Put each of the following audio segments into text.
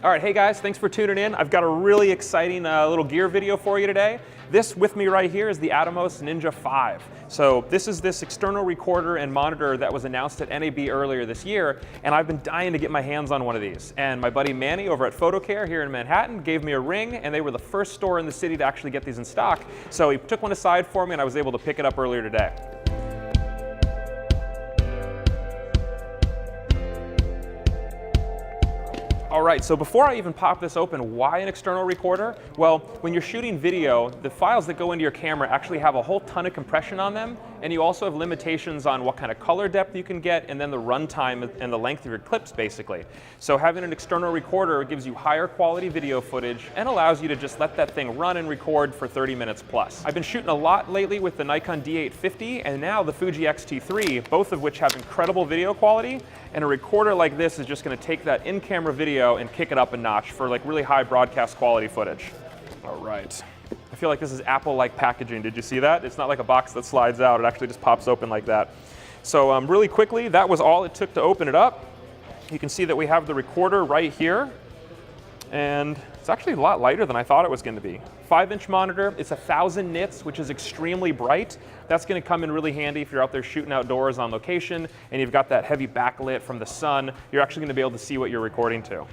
All right, hey guys, thanks for tuning in. I've got a really exciting little gear video for you today. This with me right here is the Atomos Ninja V. So this is this external recorder and monitor that was announced at NAB earlier this year, and I've been dying to get my hands on one of these. And my buddy Manny over at PhotoCare here in Manhattan gave me a ring, and they were the first store in the city to actually get these in stock. So he took one aside for me, and I was able to pick it up earlier today. All right, so before I even pop this open, why an external recorder? Well, when you're shooting video, the files that go into your camera actually have a whole ton of compression on them, and you also have limitations on what kind of color depth you can get, and then the runtime and the length of your clips, basically. So having an external recorder gives you higher quality video footage and allows you to just let that thing run and record for 30 minutes plus. I've been shooting a lot lately with the Nikon D850 and now the Fuji X-T3, both of which have incredible video quality, and a recorder like this is just going to take that in-camera video and kick it up a notch for like really high broadcast quality footage. All right. I feel like this is Apple-like packaging. Did you see that? It's not like a box that slides out. It actually just pops open like that. So really quickly, that was all it took to open it up. You can see that we have the recorder right here. And it's actually a lot lighter than I thought it was going to be. 5-inch monitor, it's 1,000 nits, which is extremely bright. That's going to come in really handy if you're out there shooting outdoors on location and you've got that heavy backlit from the sun. You're actually going to be able to see what you're recording to.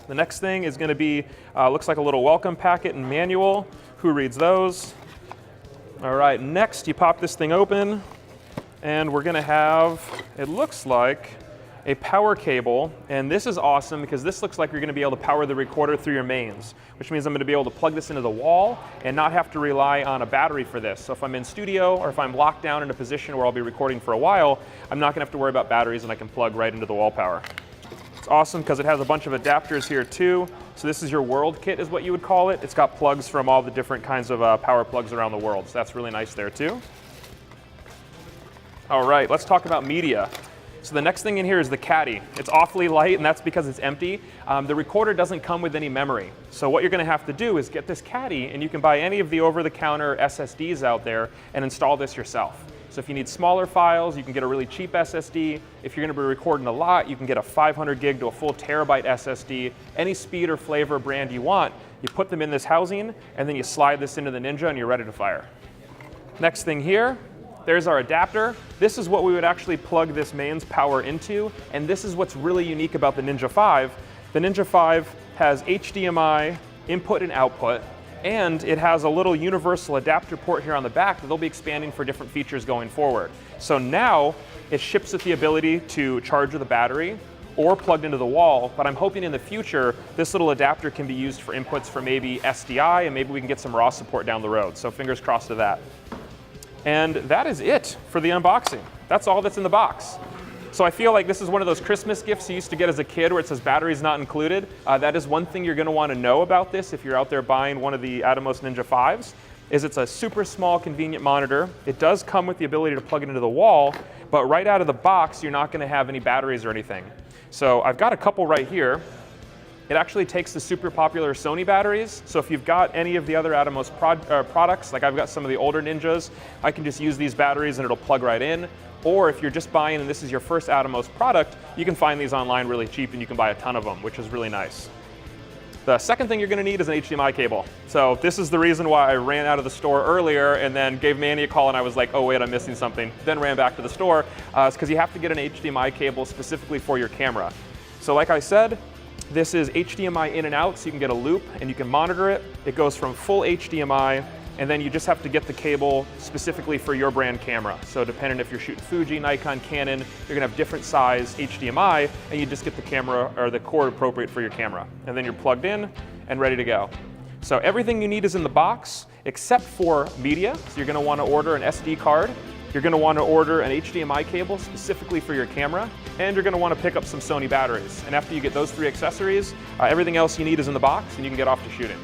The next thing is going to be, looks like a little welcome packet and manual. Who reads those? All right, next you pop this thing open and we're going to have, it looks like, a power cable, and this is awesome because this looks like you're going to be able to power the recorder through your mains, which means I'm going to be able to plug this into the wall and not have to rely on a battery for this. So if I'm in studio or if I'm locked down in a position where I'll be recording for a while, I'm not going to have to worry about batteries and I can plug right into the wall power. It's awesome because it has a bunch of adapters here too. So this is your world kit is what you would call it. It's got plugs from all the different kinds of power plugs around the world. So that's really nice there too. All right, let's talk about media. So the next thing in here is the caddy. It's awfully light, and that's because it's empty. The recorder doesn't come with any memory. So what you're going to have to do is get this caddy, and you can buy any of the over-the-counter SSDs out there and install this yourself. So if you need smaller files, you can get a really cheap SSD. If you're going to be recording a lot, you can get a 500 gig to a full terabyte SSD. Any speed or flavor brand you want, you put them in this housing, and then you slide this into the Ninja, and you're ready to fire. Next thing here, there's our adapter. This is what we would actually plug this mains power into, and this is what's really unique about the Ninja V. The Ninja V has HDMI input and output, and it has a little universal adapter port here on the back that they'll be expanding for different features going forward. So now it ships with the ability to charge with a battery or plugged into the wall, but I'm hoping in the future this little adapter can be used for inputs for maybe SDI, and maybe we can get some RAW support down the road. So fingers crossed to that. And that is it for the unboxing. That's all that's in the box. So I feel like this is one of those Christmas gifts you used to get as a kid where it says batteries not included. That is one thing you're going to want to know about this if you're out there buying one of the Atomos Ninja Vs, is it's a super small convenient monitor. It does come with the ability to plug it into the wall, but right out of the box you're not going to have any batteries or anything. So I've got a couple right here. It actually takes the super popular Sony batteries. So if you've got any of the other Atomos products, like I've got some of the older Ninjas, I can just use these batteries and it'll plug right in. Or if you're just buying and this is your first Atomos product, you can find these online really cheap and you can buy a ton of them, which is really nice. The second thing you're going to need is an HDMI cable. So this is the reason why I ran out of the store earlier and then gave Manny a call and I was like, oh wait, I'm missing something. Then ran back to the store. It's because you have to get an HDMI cable specifically for your camera. So like I said, this is HDMI in and out, so you can get a loop and you can monitor it. It goes from full HDMI, and then you just have to get the cable specifically for your brand camera. So depending if you're shooting Fuji, Nikon, Canon, you're gonna have different size HDMI, and you just get the camera or the cord appropriate for your camera. And then you're plugged in and ready to go. So everything you need is in the box, except for media. So you're gonna wanna order an SD card. You're going to want to order an HDMI cable specifically for your camera, and you're going to want to pick up some Sony batteries. And after you get those 3 accessories, everything else you need is in the box and you can get off to shooting.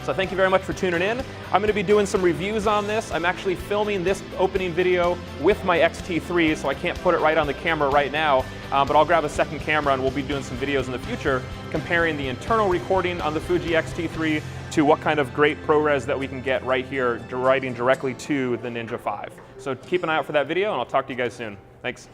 So thank you very much for tuning in. I'm going to be doing some reviews on this. I'm actually filming this opening video with my X-T3, so I can't put it right on the camera right now, but I'll grab a second camera and we'll be doing some videos in the future comparing the internal recording on the Fuji X-T3 to what kind of great ProRes that we can get right here, writing directly to the Ninja V. So keep an eye out for that video and I'll talk to you guys soon. Thanks.